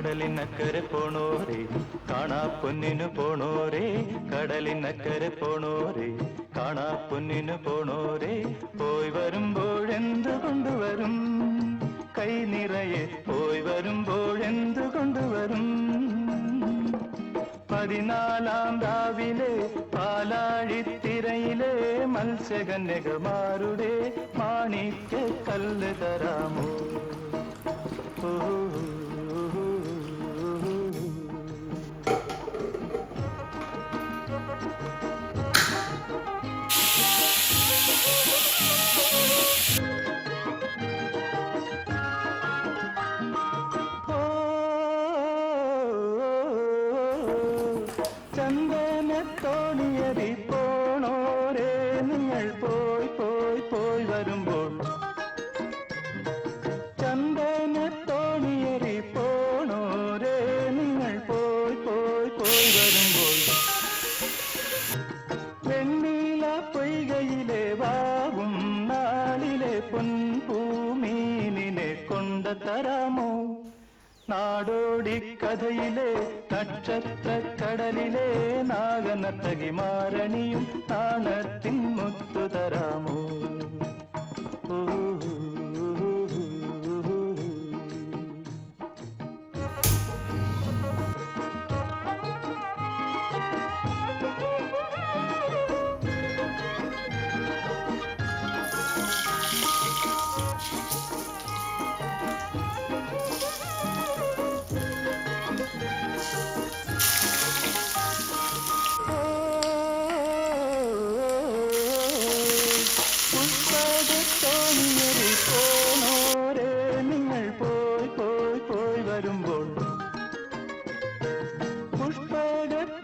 കടലിനക്കരെ പോണോരേ കാണാ പൊന്നിനു പോണോരേ കടലിനക്കരെ പോണോരേ കാണാ പൊന്നിനു പോണോരേ പോയി വരുമ്പോഴെന്തു കൊണ്ടുവരും കൈ നിറയെ പോയി വരുമ്പോഴെന്തു കൊണ്ടുവരും 14-ാം രാവിലെ പാലാഴിത്തിരയിലെ മത്സ്യകന്യകമാരുടെ മാണിക്യ കല്ല് തരാമോ ചന്ദനത്തോണിയറി പോണോരേ നിങ്ങൾ പോയി പോയി പോയി വരുമ്പോൾ ചന്ദനത്തോണിയറി പോണോരേ നിങ്ങൾ പോയി പോയി പോയി വരുമ്പോൾ വെണ്ണീല പൊയ്കയിലെ വാവും നാളിലെ പൊൻപൂമീനിനെ കൊണ്ട തരാമോ നാടോടി കഥയിലെ നക്ഷത്ര കടലിലെ നാഗനർത്തകിമാരണിയും നാണത്തിൻ മുത്തു തരാമോ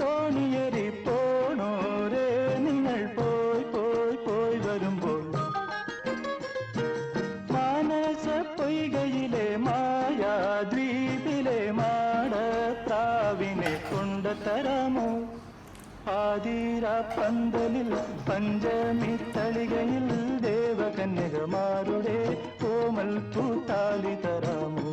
പുഷ്പകത്തോണിയറി പോണോരേ നിങ്ങൾ പോയി പോയി പോയി വരുമ്പോൾ മാനസ പൊയ്കയിലെ മായാദ്വീപിലെ മാടത്താവിനെ കൊണ്ടുതരാമോ ആതിര പന്തലിൽ പഞ്ചമി തളികയിൽ ദേവകന്യകമാരുടെ കോമൽ പൂത്താലി തരാമോ